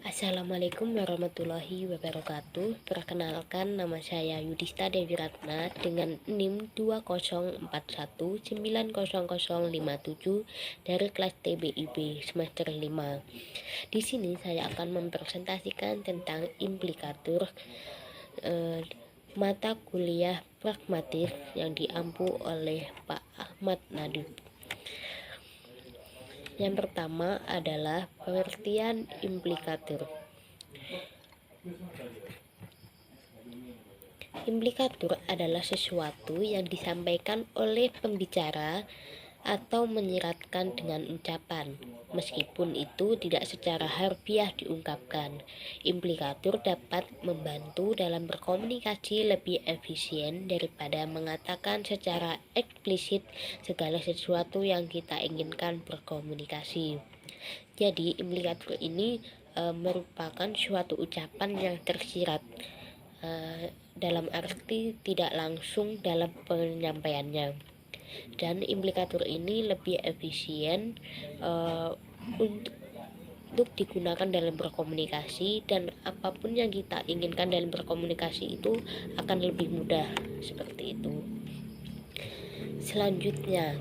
Assalamualaikum warahmatullahi wabarakatuh. Perkenalkan, nama saya Yudhista Dewi Ratna dengan NIM 2041900057 dari kelas TBIB semester 5. Di sini saya akan mempresentasikan tentang implikatur mata kuliah pragmatis yang diampu oleh Pak Ahmad Nadif. Yang pertama adalah pengertian implikatur. Implikatur adalah sesuatu yang disampaikan oleh pembicara atau menyiratkan dengan ucapan, meskipun itu tidak secara harfiah diungkapkan. Implikatur dapat membantu dalam berkomunikasi lebih efisien daripada mengatakan secara eksplisit segala sesuatu yang kita inginkan berkomunikasi. Jadi, implikatur ini merupakan suatu ucapan yang tersirat dalam arti tidak langsung dalam penyampaiannya, dan implikatur ini lebih efisien untuk digunakan dalam berkomunikasi, dan apapun yang kita inginkan dalam berkomunikasi itu akan lebih mudah, seperti itu. Selanjutnya,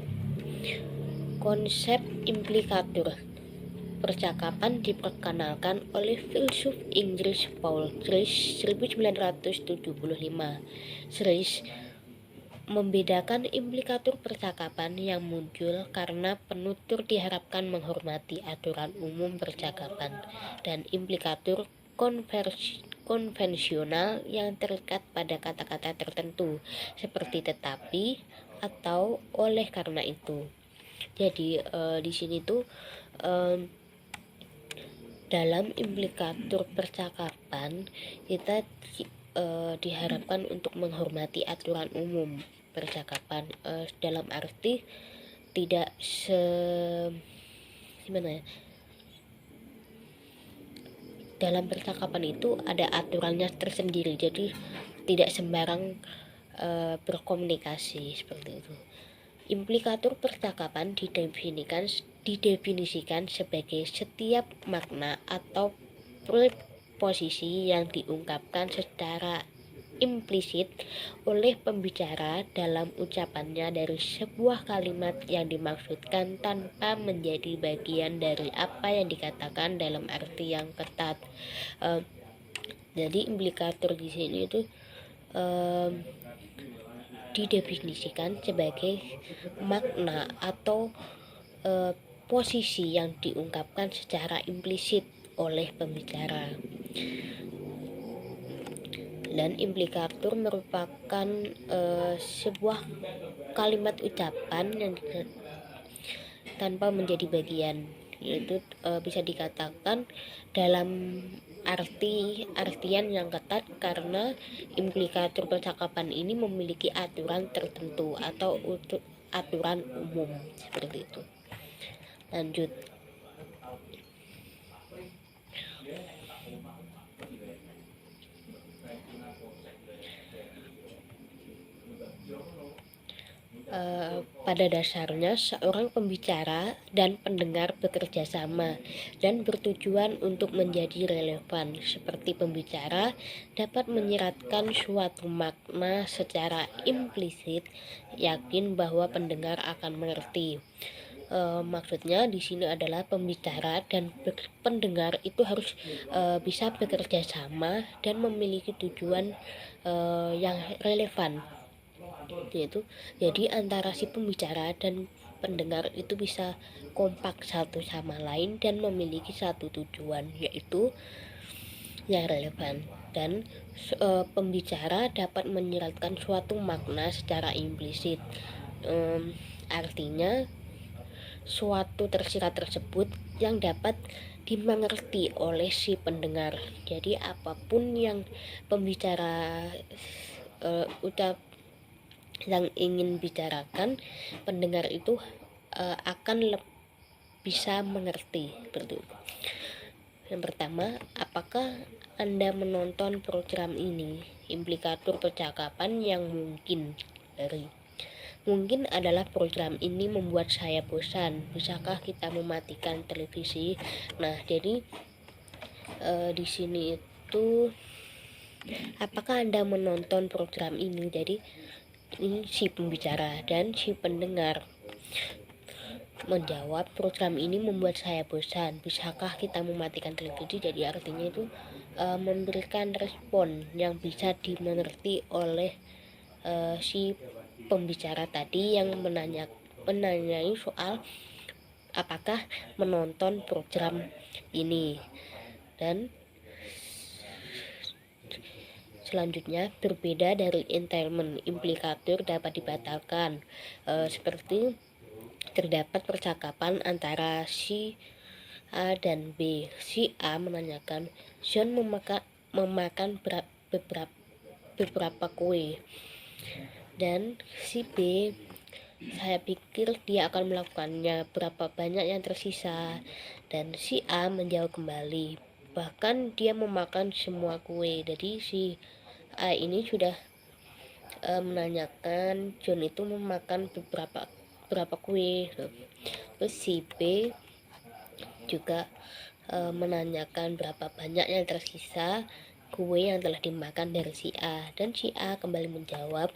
konsep implikatur percakapan diperkenalkan oleh filsuf Inggris Paul Grice 1975. Grice membedakan implikatur percakapan yang muncul karena penutur diharapkan menghormati aturan umum percakapan, dan implikatur konvensional yang terikat pada kata-kata tertentu seperti tetapi atau oleh karena itu. Jadi di sini tuh dalam implikatur percakapan kita diharapkan untuk menghormati aturan umum percakapan, dalam arti tidak dalam percakapan itu ada aturannya tersendiri, jadi tidak sembarang berkomunikasi, seperti itu. Implikatur percakapan didefinisikan sebagai setiap makna atau preposisi yang diungkapkan secara implisit oleh pembicara dalam ucapannya dari sebuah kalimat yang dimaksudkan tanpa menjadi bagian dari apa yang dikatakan dalam arti yang ketat. Jadi implikatur di sini itu didefinisikan sebagai makna atau posisi yang diungkapkan secara implisit oleh pembicara. Dan implikatur merupakan sebuah kalimat ucapan yang tanpa menjadi bagian, yaitu bisa dikatakan dalam artian yang ketat karena implikatur percakapan ini memiliki aturan tertentu atau aturan umum, seperti itu. Lanjut. Pada dasarnya seorang pembicara dan pendengar bekerja sama dan bertujuan untuk menjadi relevan. Seperti pembicara dapat menyiratkan suatu makna secara implisit, yakin bahwa pendengar akan mengerti. Maksudnya di sini adalah pembicara dan pendengar itu harus bisa bekerja sama dan memiliki tujuan yang relevan, yaitu jadi antara si pembicara dan pendengar itu bisa kompak satu sama lain dan memiliki satu tujuan, yaitu yang relevan. Dan pembicara dapat menyiratkan suatu makna secara implisit, artinya suatu tersirat tersebut yang dapat dimengerti oleh si pendengar. Jadi apapun yang pembicara yang ingin bicarakan, pendengar itu akan bisa mengerti, seperti itu. Yang pertama, apakah Anda menonton program ini? Implikatur percakapan yang mungkin adalah program ini membuat saya bosan. Bisakah kita mematikan televisi? Nah, jadi di sini itu apakah Anda menonton program ini. Jadi ini si pembicara dan si pendengar menjawab, program ini membuat saya bosan, bisakah kita mematikan televisi. Jadi artinya itu memberikan respon yang bisa dimengerti oleh si pembicara tadi yang menanyai soal apakah menonton program ini. Dan selanjutnya, berbeda dari entailment, implikatur dapat dibatalkan, seperti terdapat percakapan antara si A dan B. Si A menanyakan, John memakan beberapa kue, dan si B, saya pikir dia akan melakukannya, berapa banyak yang tersisa. Dan si A menjawab kembali, bahkan dia memakan semua kue. Jadi si A ini sudah menanyakan John itu memakan berapa kue. Terus si B juga menanyakan berapa banyak yang tersisa kue yang telah dimakan dari si A. Dan si A kembali menjawab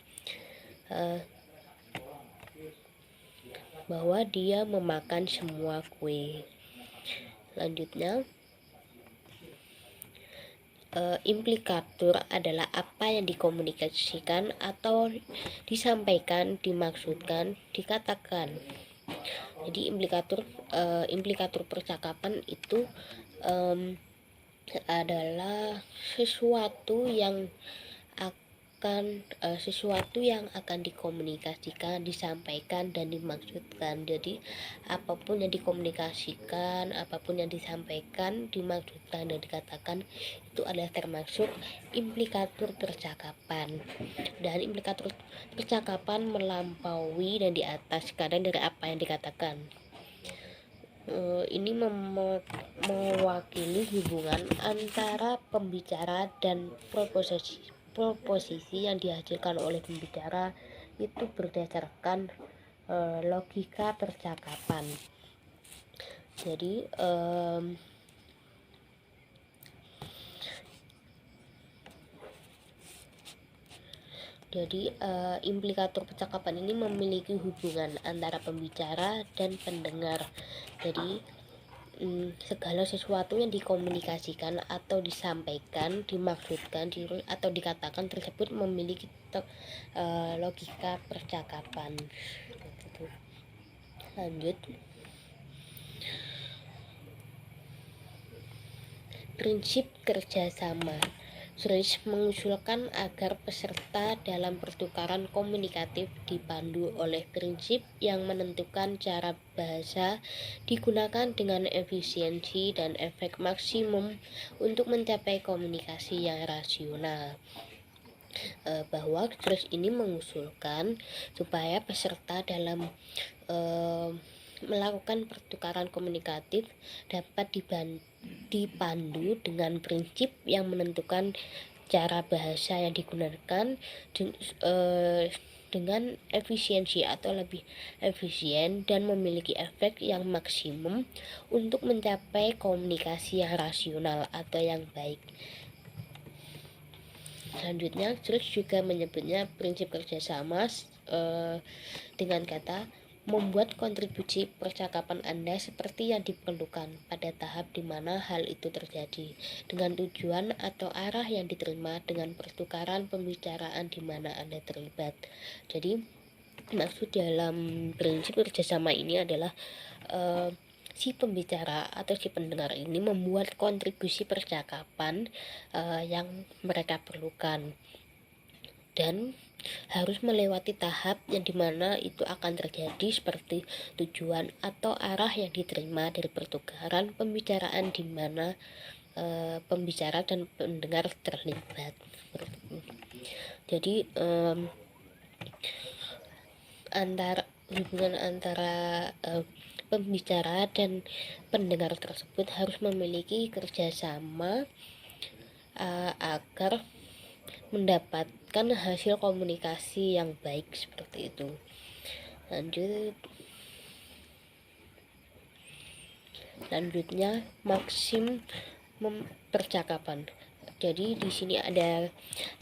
bahwa dia memakan semua kue. Selanjutnya, implikatur adalah apa yang dikomunikasikan atau disampaikan, dimaksudkan, dikatakan. Jadi implikatur percakapan itu adalah sesuatu yang akan dikomunikasikan, disampaikan, dan dimaksudkan. Jadi apapun yang dikomunikasikan, apapun yang disampaikan, dimaksudkan, dan dikatakan itu adalah termasuk implikatur percakapan. Dan implikatur percakapan melampaui dan di atas kadang dari apa yang dikatakan. Ini mewakili hubungan antara pembicara dan proposisi yang dihasilkan oleh pembicara itu berdasarkan logika percakapan. Jadi implikatur percakapan ini memiliki hubungan antara pembicara dan pendengar. Jadi segala sesuatu yang dikomunikasikan atau disampaikan, dimaksudkan, atau dikatakan tersebut memiliki logika percakapan. Lanjut, prinsip kerjasama. Joyce mengusulkan agar peserta dalam pertukaran komunikatif dipandu oleh prinsip yang menentukan cara bahasa digunakan dengan efisiensi dan efek maksimum untuk mencapai komunikasi yang rasional. Bahwa Joyce ini mengusulkan supaya peserta dalam melakukan pertukaran komunikatif dapat dipandu dengan prinsip yang menentukan cara bahasa yang digunakan dengan efisiensi atau lebih efisien dan memiliki efek yang maksimum untuk mencapai komunikasi yang rasional atau yang baik. Selanjutnya, Joyce juga menyebutnya prinsip kerjasama dengan kata membuat kontribusi percakapan Anda seperti yang diperlukan pada tahap di mana hal itu terjadi, dengan tujuan atau arah yang diterima dengan pertukaran pembicaraan di mana Anda terlibat. Jadi maksud dalam prinsip kerjasama ini adalah si pembicara atau si pendengar ini membuat kontribusi percakapan yang mereka perlukan dan harus melewati tahap yang dimana itu akan terjadi seperti tujuan atau arah yang diterima dari pertukaran pembicaraan di mana pembicara dan pendengar terlibat. Jadi hubungan antara pembicara dan pendengar tersebut harus memiliki kerjasama agar mendapatkan hasil komunikasi yang baik seperti itu. Selanjutnya, maksim percakapan. Jadi di sini ada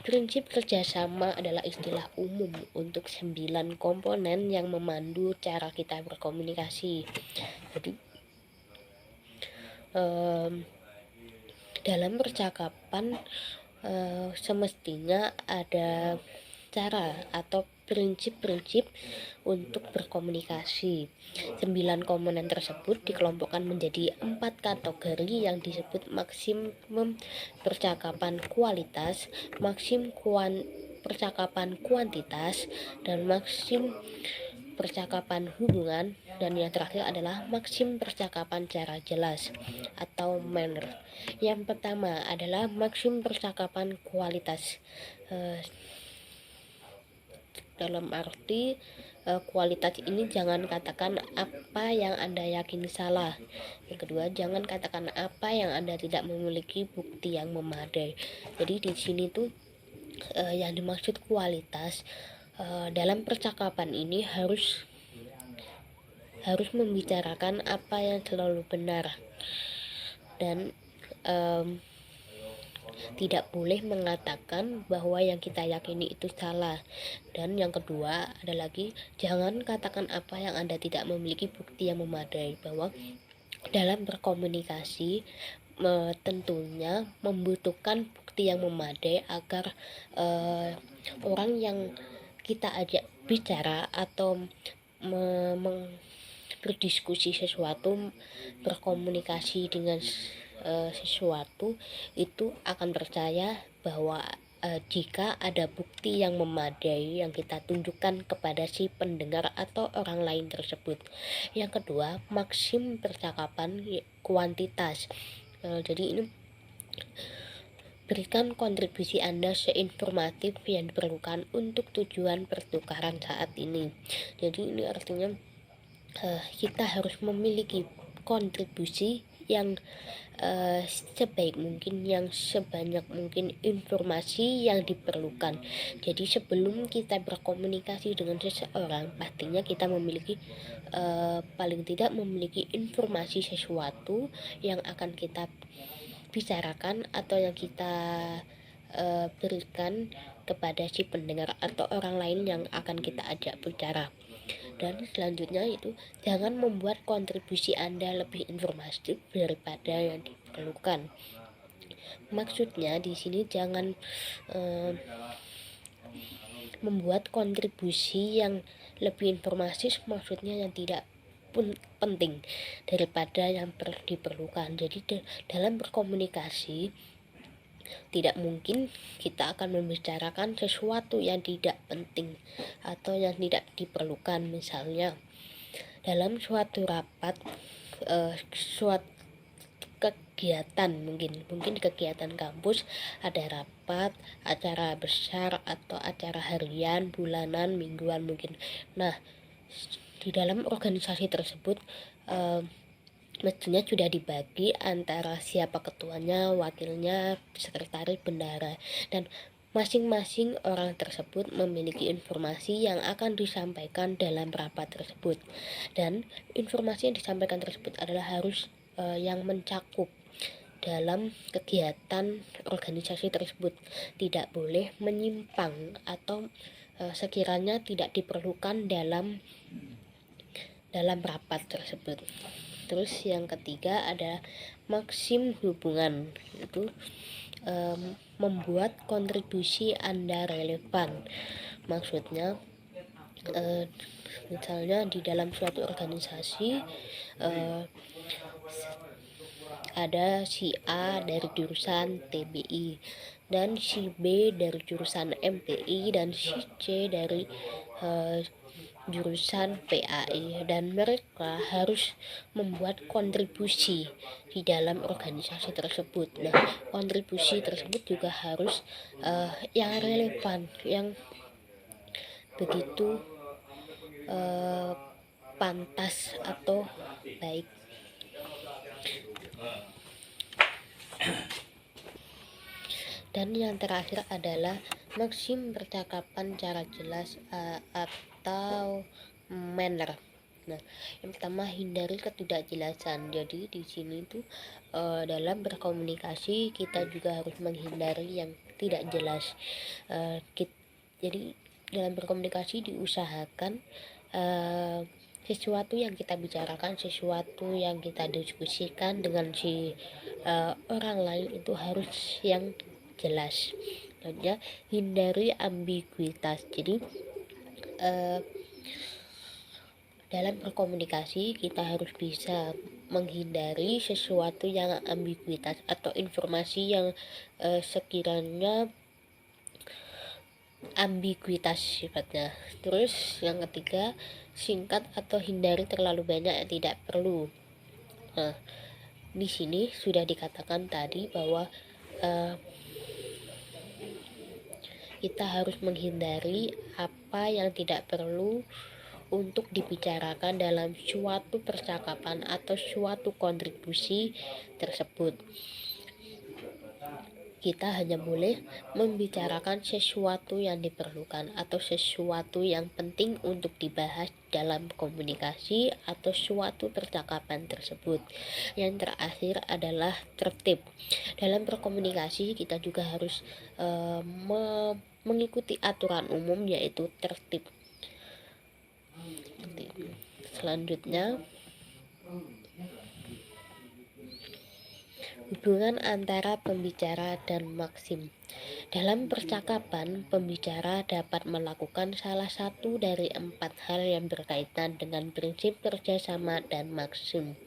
prinsip kerjasama adalah istilah umum untuk 9 komponen yang memandu cara kita berkomunikasi. Jadi dalam percakapan semestinya ada cara atau prinsip-prinsip untuk berkomunikasi. 9 komponen tersebut dikelompokkan menjadi 4 kategori yang disebut maksimum percakapan kualitas, percakapan kuantitas, dan maksim percakapan hubungan, dan yang terakhir adalah maksim percakapan cara jelas atau manner. Yang pertama adalah maksim percakapan kualitas. Dalam arti kualitas ini jangan katakan apa yang Anda yakin salah. Yang kedua, jangan katakan apa yang Anda tidak memiliki bukti yang memadai. Jadi di sini tuh yang dimaksud kualitas dalam percakapan ini harus membicarakan apa yang selalu benar, dan tidak boleh mengatakan bahwa yang kita yakini itu salah. Dan yang kedua ada lagi, jangan katakan apa yang Anda tidak memiliki bukti yang memadai. Bahwa dalam berkomunikasi tentunya membutuhkan bukti yang memadai agar orang yang kita ajak bicara atau berdiskusi sesuatu, berkomunikasi dengan sesuatu itu akan percaya bahwa jika ada bukti yang memadai yang kita tunjukkan kepada si pendengar atau orang lain tersebut. Yang kedua, maksim percakapan kuantitas. Jadi ini berikan kontribusi Anda seinformatif yang diperlukan untuk tujuan pertukaran saat ini. Jadi ini artinya kita harus memiliki kontribusi yang sebaik mungkin, yang sebanyak mungkin informasi yang diperlukan. Jadi sebelum kita berkomunikasi dengan seseorang, pastinya kita memiliki paling tidak memiliki informasi sesuatu yang akan kita bicarakan atau yang kita berikan kepada si pendengar atau orang lain yang akan kita ajak bicara. Dan selanjutnya itu, jangan membuat kontribusi Anda lebih informatif daripada yang diperlukan. Maksudnya di sini jangan membuat kontribusi yang lebih informatif, maksudnya yang tidak pun penting daripada yang diperlukan. Jadi dalam berkomunikasi tidak mungkin kita akan membicarakan sesuatu yang tidak penting atau yang tidak diperlukan. Misalnya dalam suatu rapat, suatu kegiatan, mungkin kegiatan kampus, ada rapat, acara besar atau acara harian, bulanan, mingguan mungkin. Nah, di dalam organisasi tersebut mestinya sudah dibagi antara siapa ketuanya, wakilnya, sekretaris, bendara, dan masing-masing orang tersebut memiliki informasi yang akan disampaikan dalam rapat tersebut. Dan informasi yang disampaikan tersebut adalah harus yang mencakup dalam kegiatan organisasi tersebut, tidak boleh menyimpang atau sekiranya tidak diperlukan dalam rapat tersebut. Terus yang ketiga ada maksim hubungan, itu membuat kontribusi Anda relevan. Maksudnya misalnya di dalam suatu organisasi ada si A dari jurusan TBI dan si B dari jurusan MPI dan si C dari jurusan PAI, dan mereka harus membuat kontribusi di dalam organisasi tersebut. Nah, kontribusi tersebut juga harus yang relevan, yang begitu pantas atau baik. Dan yang terakhir adalah maksim percakapan cara jelas atau manner. Nah, yang pertama, hindari ketidakjelasan. Jadi di sini tuh dalam berkomunikasi kita juga harus menghindari yang tidak jelas. Jadi dalam berkomunikasi diusahakan sesuatu yang kita bicarakan, sesuatu yang kita diskusikan dengan si orang lain itu harus yang jelas. Contohnya, hindari ambiguitas. Jadi dalam berkomunikasi kita harus bisa menghindari sesuatu yang ambiguitas atau informasi yang sekiranya ambiguitas sifatnya. Terus yang ketiga, singkat atau hindari terlalu banyak yang tidak perlu. Nah, di sini sudah dikatakan tadi bahwa kita harus menghindari apa yang tidak perlu untuk dibicarakan dalam suatu percakapan atau suatu kontribusi tersebut. Kita hanya boleh membicarakan sesuatu yang diperlukan atau sesuatu yang penting untuk dibahas dalam komunikasi atau suatu percakapan tersebut. Yang terakhir adalah tertib. Dalam berkomunikasi kita juga harus mengikuti aturan umum, yaitu tertib. Selanjutnya, hubungan antara pembicara dan maksim. Dalam percakapan, pembicara dapat melakukan salah satu dari 4 hal yang berkaitan dengan prinsip kerjasama dan maksim.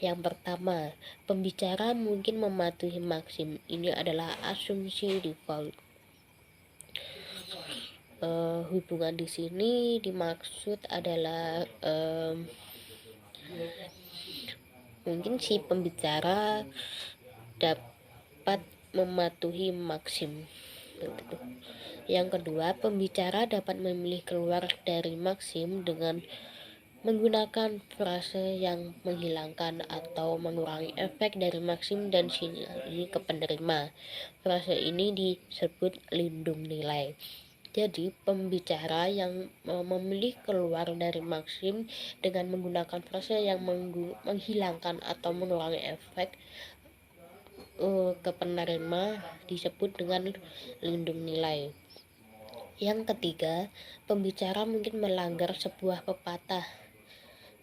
Yang pertama, pembicara mungkin mematuhi maksim. Ini adalah asumsi default. Hubungan di sini dimaksud adalah mungkin si pembicara dapat mematuhi maksim. Yang kedua, pembicara dapat memilih keluar dari maksim dengan menggunakan frase yang menghilangkan atau mengurangi efek dari maksim dan sinyal ke penerima. Frase ini disebut lindung nilai. Jadi pembicara yang memilih keluar dari maksim dengan menggunakan frase yang menghilangkan atau mengurangi efek ke penerima disebut dengan lindung nilai. Yang ketiga, pembicara mungkin melanggar sebuah pepatah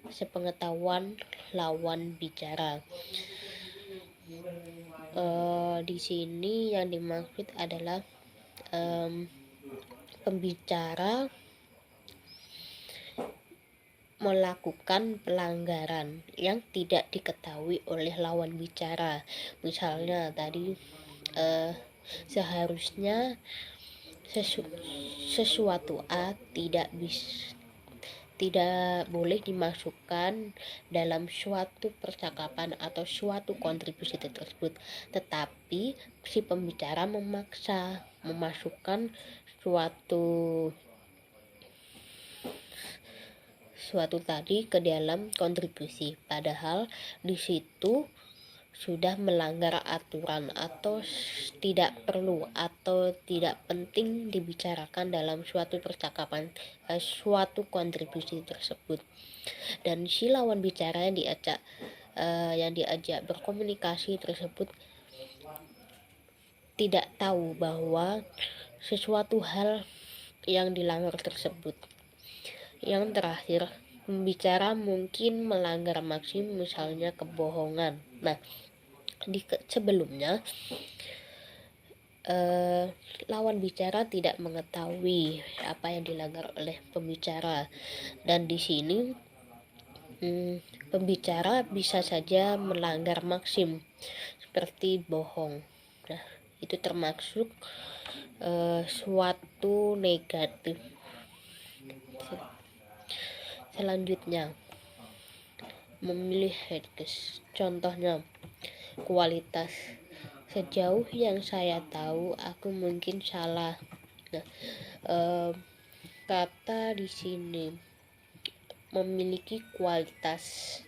sepengetahuan lawan bicara. Di sini yang dimaksud adalah pembicara melakukan pelanggaran yang tidak diketahui oleh lawan bicara. Misalnya tadi seharusnya sesuatu A tidak boleh dimasukkan dalam suatu percakapan atau suatu kontribusi tersebut, tetapi si pembicara memaksa memasukkan suatu tadi ke dalam kontribusi, padahal di situ sudah melanggar aturan atau tidak perlu atau tidak penting dibicarakan dalam suatu percakapan, suatu kontribusi tersebut. Dan si lawan bicara yang diajak berkomunikasi tersebut tidak tahu bahwa sesuatu hal yang dilanggar tersebut. Yang terakhir, pembicara mungkin melanggar maksim, misalnya kebohongan. Nah, sebelumnya lawan bicara tidak mengetahui apa yang dilanggar oleh pembicara, dan di sini pembicara bisa saja melanggar maksim seperti bohong. Nah, itu termasuk suatu negatif. Selanjutnya, memilih headcase. Contohnya, kualitas. Sejauh yang saya tahu, aku mungkin salah. Nah, kata di sini memiliki kualitas.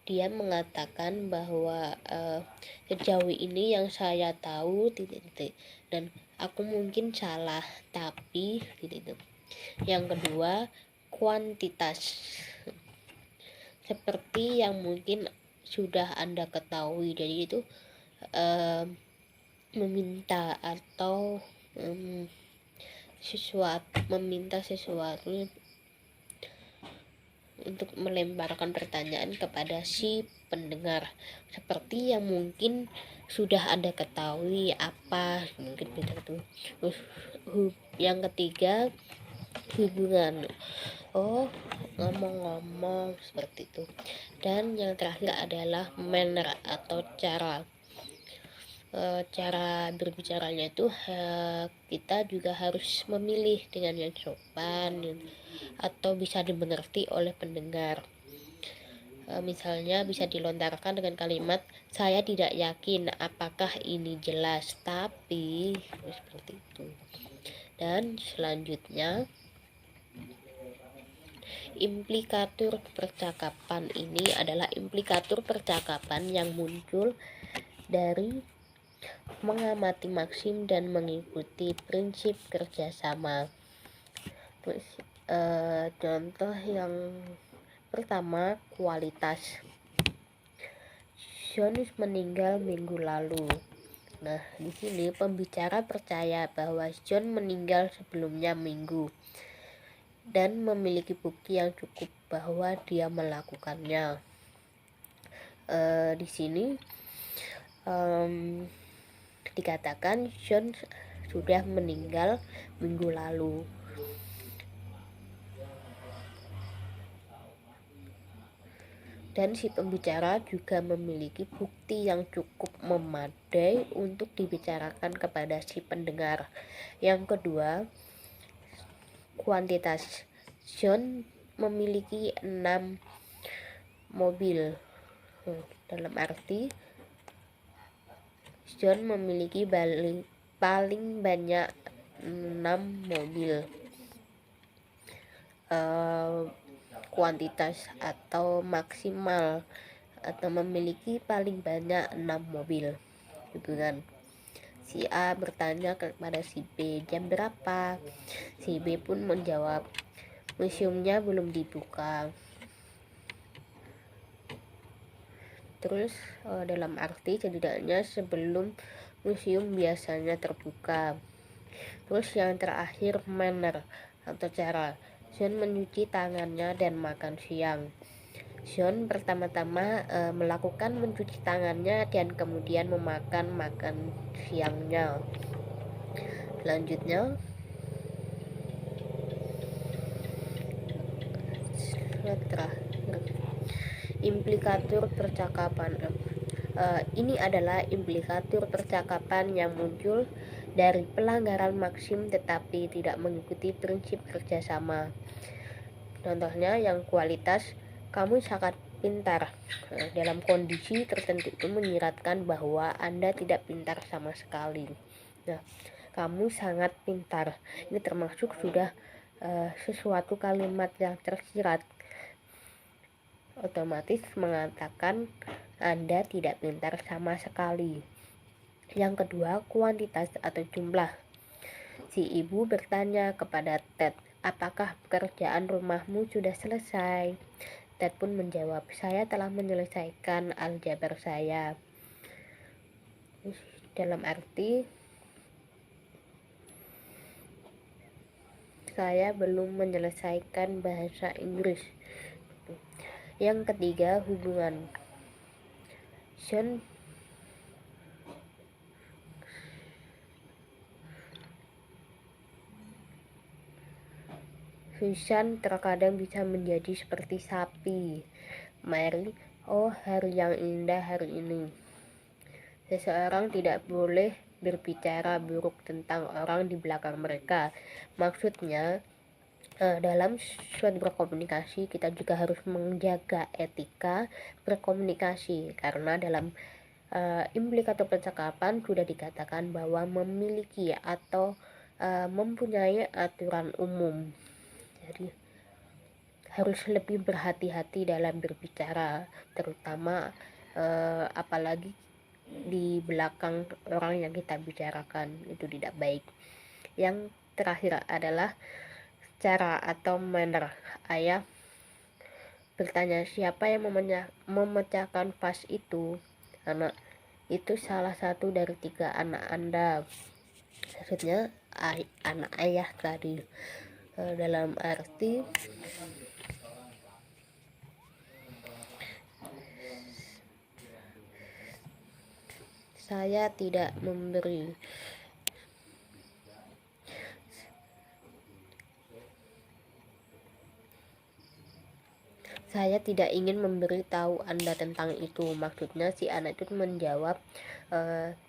Dia mengatakan bahwa sejauh ini yang saya tahu dan aku mungkin salah, tapi gitu. Yang kedua, kuantitas. Seperti yang mungkin sudah Anda ketahui, jadi itu meminta atau meminta sesuatu untuk melemparkan pertanyaan kepada si pendengar, seperti yang mungkin sudah Anda ketahui apa, mungkin begitu. Yang ketiga, hubungan. Oh, ngomong-ngomong seperti itu. Dan yang terakhir adalah manner atau cara berbicaranya itu kita juga harus memilih dengan yang sopan atau bisa dimengerti oleh pendengar. Misalnya bisa dilontarkan dengan kalimat, saya tidak yakin apakah ini jelas, tapi seperti itu. Dan selanjutnya, implikatur percakapan ini adalah implikatur percakapan yang muncul dari mengamati maksim dan mengikuti prinsip kerjasama. Contoh yang pertama, kualitas. John meninggal minggu lalu. Nah, di sini pembicara percaya bahwa John meninggal sebelumnya minggu dan memiliki bukti yang cukup bahwa dia melakukannya. Di sini dikatakan John sudah meninggal minggu lalu. Dan si pembicara juga memiliki bukti yang cukup memadai untuk dibicarakan kepada si pendengar. Yang kedua, kuantitas. John memiliki 6 mobil. Dalam arti John memiliki paling banyak 6 mobil. Kuantitas atau maksimal atau memiliki paling banyak 6 mobil gitu kan. Si A bertanya kepada si B, jam berapa? Si B pun menjawab, museumnya belum dibuka. Terus dalam arti setidaknya sebelum museum biasanya terbuka. Terus yang terakhir, manner atau cara. John mencuci tangannya dan makan siang. John pertama-tama melakukan mencuci tangannya dan kemudian makan siangnya. Selanjutnya, implikatur percakapan. Ini adalah implikatur percakapan yang muncul dari pelanggaran maksim tetapi tidak mengikuti prinsip kerjasama. Contohnya yang kualitas, kamu sangat pintar. Dalam kondisi tertentu itu menyiratkan bahwa Anda tidak pintar sama sekali. Nah, kamu sangat pintar, ini termasuk sudah sesuatu kalimat yang tersirat, otomatis mengatakan Anda tidak pintar sama sekali. Yang kedua, kuantitas atau jumlah. Si ibu bertanya kepada Ted, apakah pekerjaan rumahmu sudah selesai? Ted pun menjawab, saya telah menyelesaikan aljabar saya. Dalam arti, saya belum menyelesaikan bahasa Inggris. Yang ketiga, hubungan. Susan terkadang bisa menjadi seperti sapi. Mary, oh hari yang indah hari ini. Seseorang tidak boleh berbicara buruk tentang orang di belakang mereka. Maksudnya, dalam suatu berkomunikasi kita juga harus menjaga etika berkomunikasi, karena dalam implikator percakapan sudah dikatakan bahwa memiliki atau mempunyai aturan umum. Jadi harus lebih berhati-hati dalam berbicara, terutama apalagi di belakang orang yang kita bicarakan, itu tidak baik. Yang terakhir adalah cara atau manner. Ayah bertanya, siapa yang memecahkan vas itu? Anak, itu salah satu dari 3 anak Anda. Maksudnya anak ayah tadi. Dalam arti saya tidak memberi saya tidak ingin memberitahu Anda tentang itu. Maksudnya si anak itu menjawab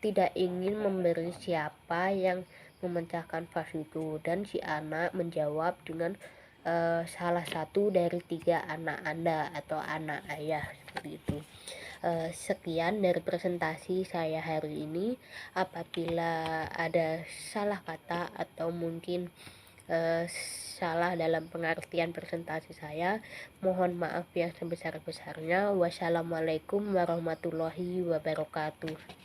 tidak ingin memberi siapa yang memecahkan vas itu, dan si anak menjawab dengan salah satu dari 3 anak Anda atau anak ayah, seperti itu. Sekian dari presentasi saya hari ini. Apabila ada salah kata atau mungkin salah dalam pengertian presentasi saya, mohon maaf yang sebesar-besarnya. Wassalamualaikum warahmatullahi wabarakatuh.